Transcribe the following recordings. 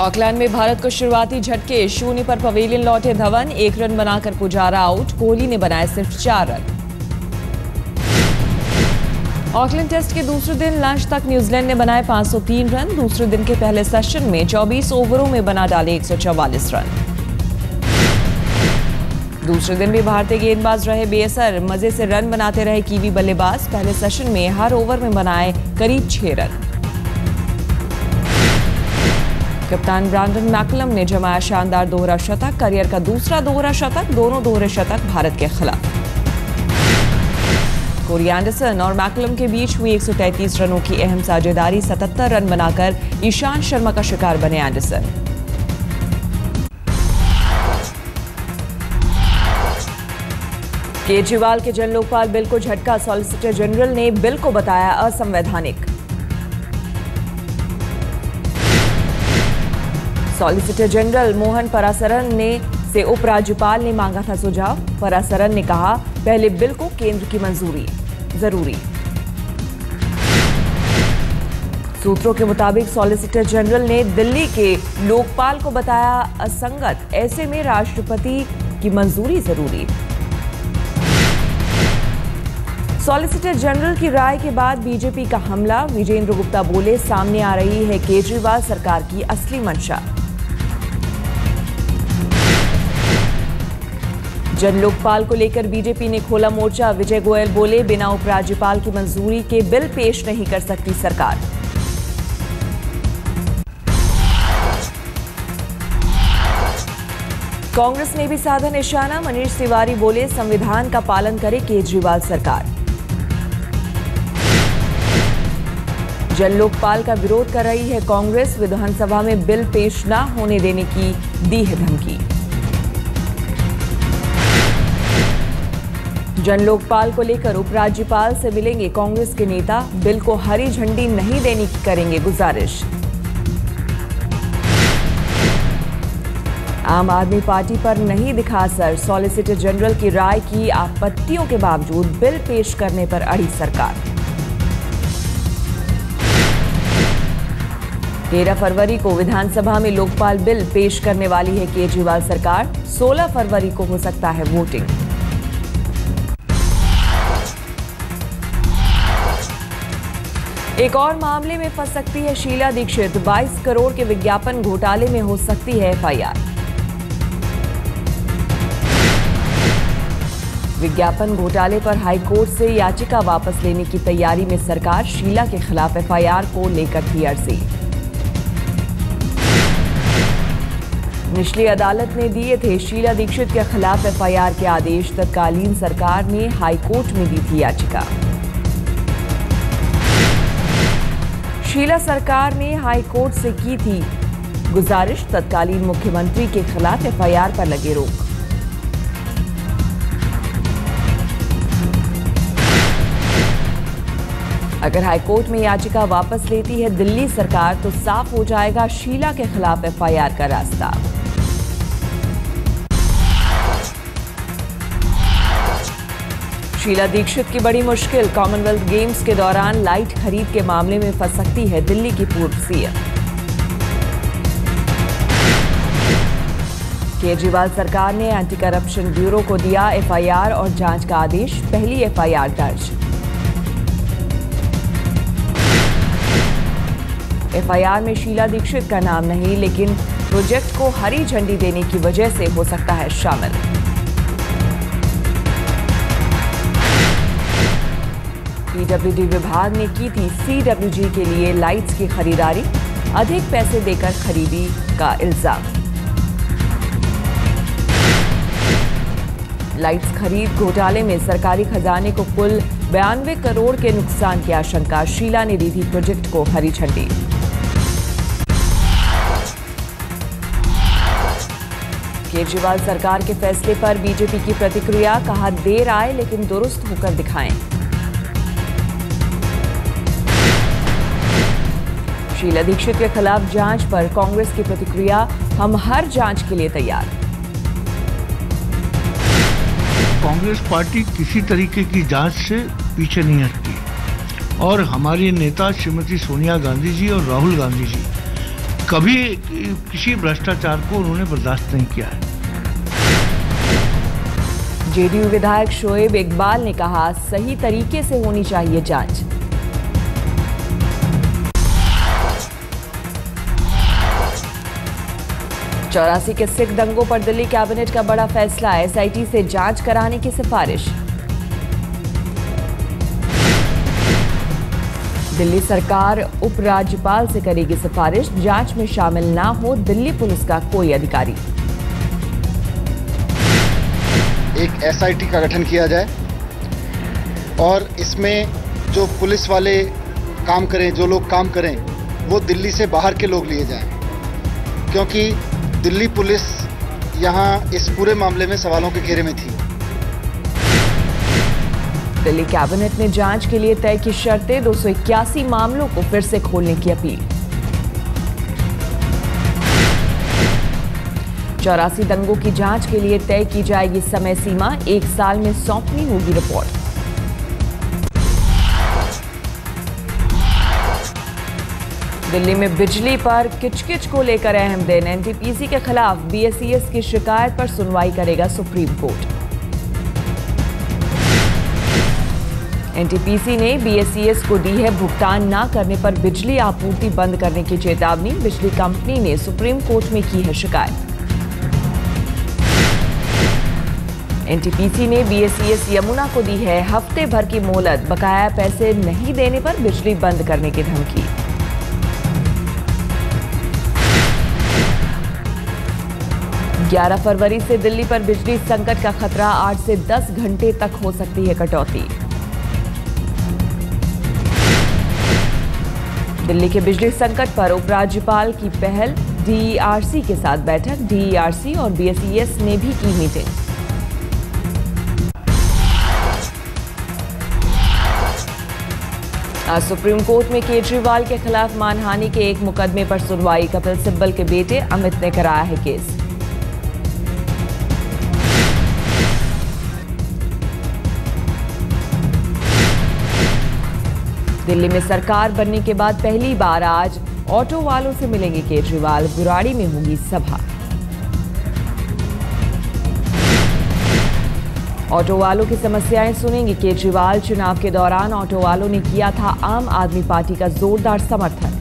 Auckland में भारत को शुरुआती झटके, 0 पर पवेलियन लौटे धवन, 1 रन बनाकर पुजारा आउट, कोहली ने बनाए सिर्फ 4 रन। ऑकलैंड टेस्ट के दूसरे दिन लंच तक न्यूजीलैंड ने बनाए 503 रन। दूसरे दिन के पहले सेशन में 24 ओवरों में बना डाले 144 रन। दूसरे दिन भी भारतीय गेंदबाज रहे बेअसर, मजे से रन बनाते रहे कीवी बल्लेबाज। पहले सेशन में हर ओवर में बनाए करीब 6 रन। कप्तान ब्रैंडन मैकलम ने जमाया शानदार दोहरा शतक, करियर का दूसरा दोहरा शतक, दोनों दोहरे शतक भारत के खिलाफ। कोरी एंडरसन और मैकलम के बीच हुई 133 रनों की अहम साझेदारी, 77 रन बनाकर ईशांत शर्मा का शिकार बने एंडरसन। केजरीवाल के जन लोकपाल बिल को झटका, सॉलिसिटर जनरल ने बिल को बताया असंवैधानिक। सॉलिसिटर जनरल मोहन परासरन से उपराज्यपाल ने मांगा था सुझाव। परासरन ने कहा, पहले बिल को केंद्र की मंजूरी जरूरी। सूत्रों के मुताबिक सॉलिसिटर जनरल ने दिल्ली के लोकपाल को बताया असंगत, ऐसे में राष्ट्रपति की मंजूरी जरूरी। सॉलिसिटर जनरल की राय के बाद बीजेपी का हमला, विजेंद्र गुप्ता बोले, सामने आ रही है केजरीवाल सरकार की असली मंशा। जन लोकपाल को लेकर बीजेपी ने खोला मोर्चा, विजय गोयल बोले, बिना उपराज्यपाल की मंजूरी के बिल पेश नहीं कर सकती सरकार। कांग्रेस ने भी साधा निशाना, मनीष तिवारी बोले, संविधान का पालन करे केजरीवाल सरकार। जन लोकपाल का विरोध कर रही है कांग्रेस, विधानसभा में बिल पेश न होने देने की दी है धमकी। जन लोकपाल को लेकर उपराज्यपाल से मिलेंगे कांग्रेस के नेता, बिल को हरी झंडी नहीं देने की करेंगे गुजारिश। आम आदमी पार्टी पर नहीं दिखा असर, सॉलिसिटर जनरल की राय की आपत्तियों के बावजूद बिल पेश करने पर अड़ी सरकार। 13 फरवरी को विधानसभा में लोकपाल बिल पेश करने वाली है केजरीवाल सरकार, 16 फरवरी को हो सकता है वोटिंग। एक और मामले में फंस सकती है शीला दीक्षित, 22 करोड़ के विज्ञापन घोटाले में हो सकती है एफआईआर। विज्ञापन घोटाले पर हाईकोर्ट से याचिका वापस लेने की तैयारी में सरकार, शीला के खिलाफ एफआईआर को लेकर थी अर्जी। निचली अदालत ने दिए थे शीला दीक्षित के खिलाफ एफआईआर के आदेश, तत्कालीन सरकार ने हाईकोर्ट में दी थी याचिका। शीला सरकार ने हाईकोर्ट से की थी गुजारिश, तत्कालीन मुख्यमंत्री के खिलाफ एफआईआर पर लगे रोक। अगर हाईकोर्ट में याचिका वापस लेती है दिल्ली सरकार, तो साफ हो जाएगा शीला के खिलाफ एफआईआर का रास्ता। शीला दीक्षित की बड़ी मुश्किल, कॉमनवेल्थ गेम्स के दौरान लाइट खरीद के मामले में फंस सकती है दिल्ली की पूर्व सीएम। केजरीवाल सरकार ने एंटी करप्शन ब्यूरो को दिया एफआईआर और जांच का आदेश, पहली एफआईआर दर्ज। एफआईआर में शीला दीक्षित का नाम नहीं, लेकिन प्रोजेक्ट को हरी झंडी देने की वजह से हो सकता है शामिल। पीडब्ल्यूडी विभाग ने की थी सीडब्ल्यूजी के लिए लाइट्स की खरीदारी, अधिक पैसे देकर खरीदी का इल्जाम। लाइट्स खरीद घोटाले में सरकारी खजाने को कुल 92 करोड़ के नुकसान की आशंका, शीला ने दी थी प्रोजेक्ट को हरी झंडी। केजरीवाल सरकार के फैसले पर बीजेपी की प्रतिक्रिया, कहा देर आए लेकिन दुरुस्त होकर दिखाएं। शीला दीक्षित के खिलाफ जांच पर कांग्रेस की प्रतिक्रिया, हम हर जांच के लिए तैयार। कांग्रेस पार्टी किसी तरीके की जांच से पीछे नहीं हटती और हमारी नेता श्रीमती सोनिया गांधी जी और राहुल गांधी जी कभी किसी भ्रष्टाचार को उन्होंने बर्दाश्त नहीं किया है। जेडीयू विधायक शोएब इकबाल ने कहा, सही तरीके से होनी चाहिए जांच। चौरासी के सिख दंगों पर दिल्ली कैबिनेट का बड़ा फैसला, एसआईटी से जांच कराने की सिफारिश। दिल्ली सरकार उपराज्यपाल से करेगी सिफारिश, जांच में शामिल ना हो दिल्ली पुलिस का कोई अधिकारी। एक एसआईटी का गठन किया जाए और इसमें जो पुलिस वाले काम करें, जो लोग काम करें, वो दिल्ली से बाहर के लोग लिए जाएं, क्योंकि दिल्ली पुलिस यहाँ इस पूरे मामले में सवालों के घेरे में थी। दिल्ली कैबिनेट ने जांच के लिए तय की शर्तें, 281 मामलों को फिर से खोलने की अपील। 84 दंगों की जांच के लिए तय की जाएगी समय सीमा, 1 साल में सौंपनी होगी रिपोर्ट। दिल्ली में बिजली पर किचकिच को लेकर अहम दिन, एनटीपीसी के खिलाफ बीएसईएस की शिकायत पर सुनवाई करेगा सुप्रीम कोर्ट। एनटीपीसी ने बीएसईएस को दी है भुगतान न करने पर बिजली आपूर्ति बंद करने की चेतावनी, बिजली कंपनी ने सुप्रीम कोर्ट में की है शिकायत। एनटीपीसी ने बीएसईएस यमुना को दी है हफ्ते भर की मोहलत, बकाया पैसे नहीं देने पर बिजली बंद करने की धमकी। ग्यारह फरवरी से दिल्ली पर बिजली संकट का खतरा, 8 से 10 घंटे तक हो सकती है कटौती। दिल्ली के बिजली संकट पर उपराज्यपाल की पहल, डीईआरसी के साथ बैठक, डीईआरसी और बीएसईएस ने भी की मीटिंग। आज सुप्रीम कोर्ट में केजरीवाल के खिलाफ मानहानि के एक मुकदमे पर सुनवाई, कपिल सिब्बल के बेटे अमित ने कराया है केस। दिल्ली में सरकार बनने के बाद पहली बार आज ऑटो वालों से मिलेंगे केजरीवाल, बुराड़ी में होगी सभा। ऑटो वालों की समस्याएं सुनेंगे केजरीवाल, चुनाव के दौरान ऑटो वालों ने किया था आम आदमी पार्टी का जोरदार समर्थन।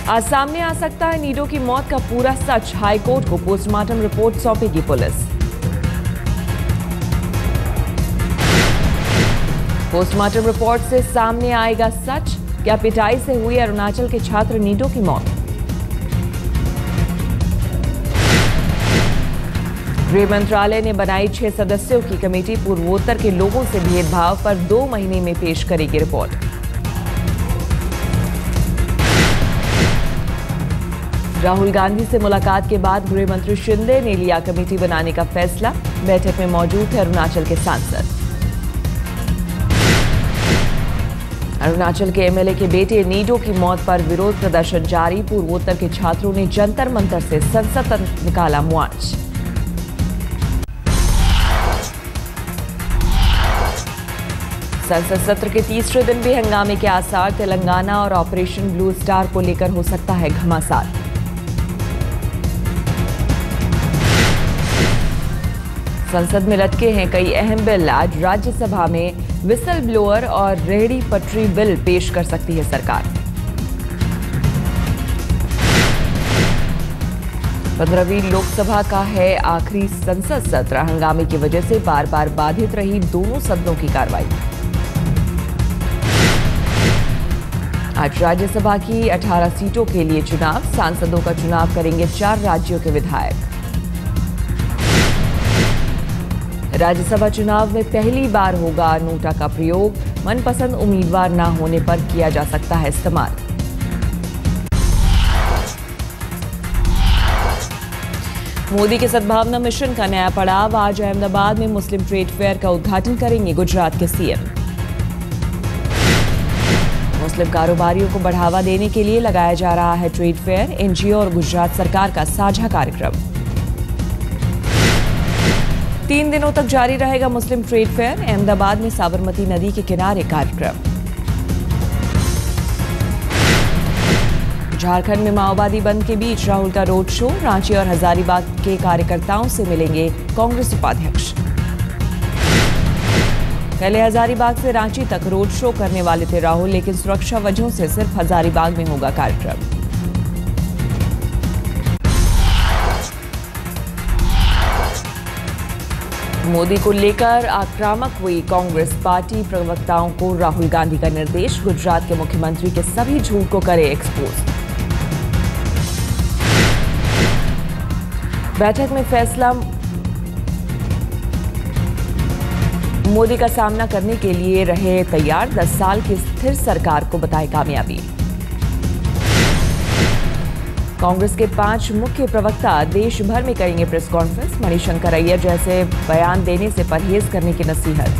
आज सामने आ सकता है नीडो की मौत का पूरा सच, हाईकोर्ट को पोस्टमार्टम रिपोर्ट सौंपेगी पुलिस। पोस्टमार्टम रिपोर्ट से सामने आएगा सच, क्या पिटाई से हुई अरुणाचल के छात्र नीडो की मौत। गृह मंत्रालय ने बनाई 6 सदस्यों की कमेटी, पूर्वोत्तर के लोगों से भेदभाव पर 2 महीने में पेश करेगी रिपोर्ट। राहुल गांधी से मुलाकात के बाद गृह मंत्री शिंदे ने लिया कमेटी बनाने का फैसला, बैठक में मौजूद थे अरुणाचल के सांसद। अरुणाचल के एमएलए के बेटे नीडो की मौत पर विरोध प्रदर्शन जारी, पूर्वोत्तर के छात्रों ने जंतर मंतर से संसद तक निकाला मार्च। संसद सत्र के तीसरे दिन भी हंगामे के आसार, तेलंगाना और ऑपरेशन ब्लू स्टार को लेकर हो सकता है घमासान। संसद में लटके हैं कई अहम बिल, आज राज्यसभा में विसल ब्लोअर और रेहड़ी पटरी बिल पेश कर सकती है सरकार। 15वीं लोकसभा का है आखिरी संसद सत्र, हंगामे की वजह से बार बार बाधित रही दोनों सदनों की कार्रवाई। आज राज्यसभा की 18 सीटों के लिए चुनाव, सांसदों का चुनाव करेंगे 4 राज्यों के विधायक। राज्यसभा चुनाव में पहली बार होगा नोटा का प्रयोग, मनपसंद उम्मीदवार न होने पर किया जा सकता है इस्तेमाल। मोदी के सद्भावना मिशन का नया पड़ाव, आज अहमदाबाद में मुस्लिम ट्रेड फेयर का उद्घाटन करेंगे गुजरात के सीएम। मुस्लिम कारोबारियों को बढ़ावा देने के लिए लगाया जा रहा है ट्रेड फेयर, एनजीओ और गुजरात सरकार का साझा कार्यक्रम। 3 दिनों तक जारी रहेगा मुस्लिम ट्रेड फेयर, अहमदाबाद में साबरमती नदी के किनारे कार्यक्रम। झारखंड में माओवादी बंद के बीच राहुल का रोड शो, रांची और हजारीबाग के कार्यकर्ताओं से मिलेंगे कांग्रेस उपाध्यक्ष। पहले हजारीबाग से रांची तक रोड शो करने वाले थे राहुल, लेकिन सुरक्षा वजहों से सिर्फ हजारीबाग में होगा कार्यक्रम। मोदी को लेकर आक्रामक हुई कांग्रेस, पार्टी प्रवक्ताओं को राहुल गांधी का निर्देश, गुजरात के मुख्यमंत्री के सभी झूठ को करे एक्सपोज। बैठक में फैसला, मोदी का सामना करने के लिए रहे तैयार, 10 साल की स्थिर सरकार को बताए कामयाबी। कांग्रेस के 5 मुख्य प्रवक्ता देश भर में करेंगे प्रेस कॉन्फ्रेंस, मणिशंकर अय्यर जैसे बयान देने से परहेज करने की नसीहत।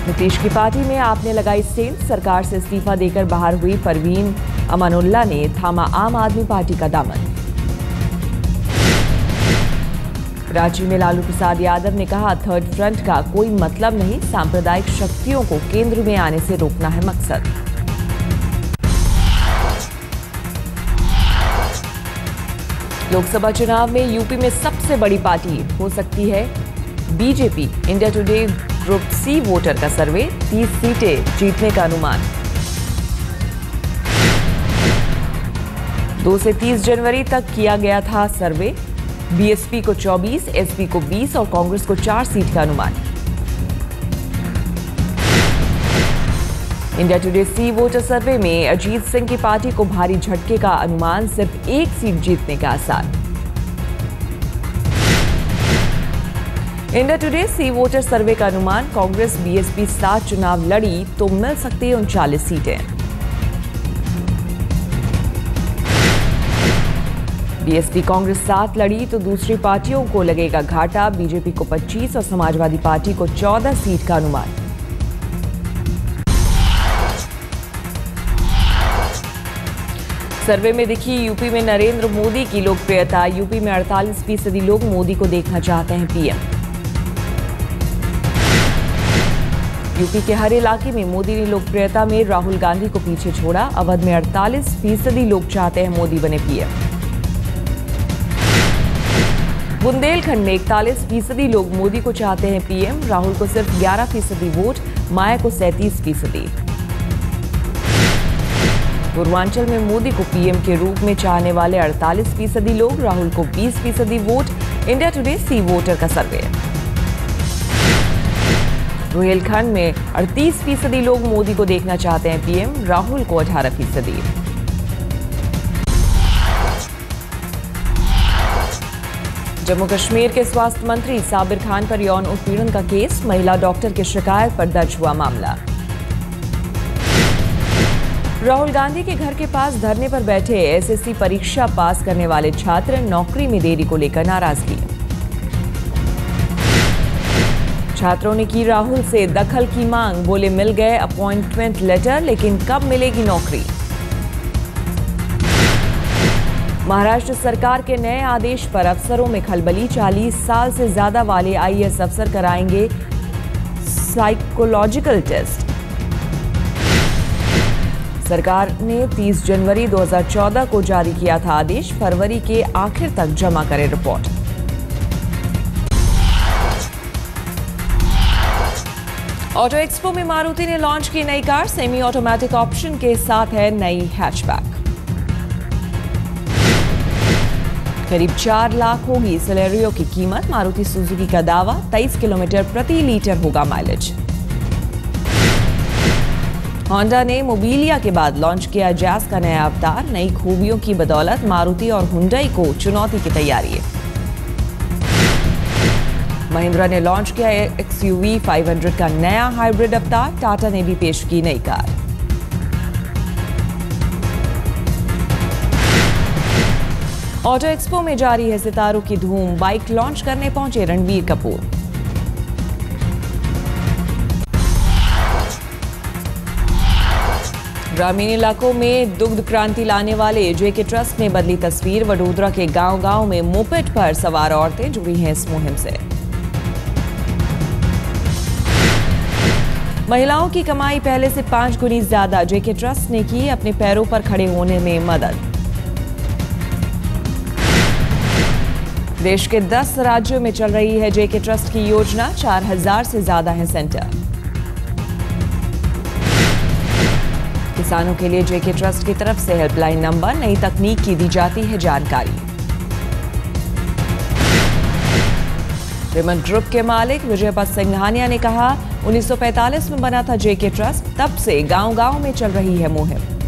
नीतीश की पार्टी में आपने लगाई सेंध, सरकार से इस्तीफा देकर बाहर हुई परवीन अमानुल्लाह ने थामा आम आदमी पार्टी का दामन। रांची में लालू प्रसाद यादव ने कहा, थर्ड फ्रंट का कोई मतलब नहीं, सांप्रदायिक शक्तियों को केंद्र में आने से रोकना है मकसद। लोकसभा चुनाव में यूपी में सबसे बड़ी पार्टी हो सकती है BJP, India Today group C voter का सर्वे, 30 सीटें जीतने का अनुमान। 2 से 30 जनवरी तक किया गया था सर्वे, बीएसपी को 24, एसपी को 20 और कांग्रेस को 4 सीट का अनुमान। इंडिया टुडे सी वोटर सर्वे में अजीत सिंह की पार्टी को भारी झटके का अनुमान, सिर्फ 1 सीट जीतने का आसार। इंडिया टुडे सी वोटर सर्वे का अनुमान, कांग्रेस बीएसपी 7 चुनाव लड़ी तो मिल सकती है 39 सीटें। बीएसपी कांग्रेस 7 लड़ी तो दूसरी पार्टियों को लगेगा घाटा, बीजेपी को 25 और समाजवादी पार्टी को 14 सीट का अनुमान। सर्वे में दिखी यूपी में नरेंद्र मोदी की लोकप्रियता, यूपी में 48% लोग मोदी को देखना चाहते हैं पीएम। यूपी के हर इलाके में मोदी ने लोकप्रियता में राहुल गांधी को पीछे छोड़ा, अवध में 48% लोग चाहते हैं मोदी बने पीएम। बुंदेलखंड में 41% लोग मोदी को चाहते हैं पीएम, राहुल को सिर्फ 11% वोट, माया को 37%। पूर्वांचल में मोदी को पीएम के रूप में चाहने वाले 48% लोग, राहुल को 20% वोट, इंडिया टुडे सी वोटर का सर्वे। रोहिलखंड में 38% लोग मोदी को देखना चाहते हैं पीएम, राहुल को 18%। जम्मू कश्मीर के स्वास्थ्य मंत्री साबिर खान पर यौन उत्पीड़न का केस, महिला डॉक्टर की शिकायत पर दर्ज हुआ मामला। राहुल गांधी के घर के पास धरने पर बैठे एसएससी परीक्षा पास करने वाले छात्र, नौकरी में देरी को लेकर नाराजगी। छात्रों ने की राहुल से दखल की मांग, बोले मिल गए अपॉइंटमेंट लेटर लेकिन कब मिलेगी नौकरी। महाराष्ट्र सरकार के नए आदेश पर अफसरों में खलबली, 40 साल से ज्यादा वाले आईएएस अफसर कराएंगे साइकोलॉजिकल टेस्ट। सरकार ने 30 जनवरी 2014 को जारी किया था आदेश, फरवरी के आखिर तक जमा करें रिपोर्ट। ऑटो एक्सपो में मारुति ने लॉन्च की नई कार, सेमी ऑटोमेटिक ऑप्शन के साथ है नई हैचबैक। करीब 4 लाख होगी सेलेरियो की कीमत, मारुति सुजुकी का दावा, 23 किलोमीटर प्रति लीटर होगा माइलेज। होंडा ने मोबिलिया के बाद लॉन्च किया जैज का नया अवतार, नई खूबियों की बदौलत मारुति और हुंडई को चुनौती की तैयारी है। महिंद्रा ने लॉन्च किया XUV 500 का नया हाइब्रिड अवतार, टाटा ने भी पेश की नई कार। ऑटो एक्सपो में जारी है सितारों की धूम, बाइक लॉन्च करने पहुंचे रणबीर कपूर। ग्रामीण इलाकों में दुग्ध क्रांति लाने वाले जेके ट्रस्ट ने बदली तस्वीर, वडोदरा के गांव-गांव में मोपेड पर सवार औरतें जुड़ी हैं इस मुहिम से। महिलाओं की कमाई पहले से 5 गुनी ज्यादा, जेके ट्रस्ट ने की अपने पैरों पर खड़े होने में मदद। देश के 10 राज्यों में चल रही है जेके ट्रस्ट की योजना, 4000 से ज्यादा है सेंटर। किसानों के लिए जेके ट्रस्ट की तरफ से हेल्पलाइन नंबर, नई तकनीक की दी जाती है जानकारी। रेमंड ग्रुप के मालिक विजयपत सिंघानिया ने कहा, 1945 में बना था जेके ट्रस्ट, तब से गांव-गांव में चल रही है मुहिम।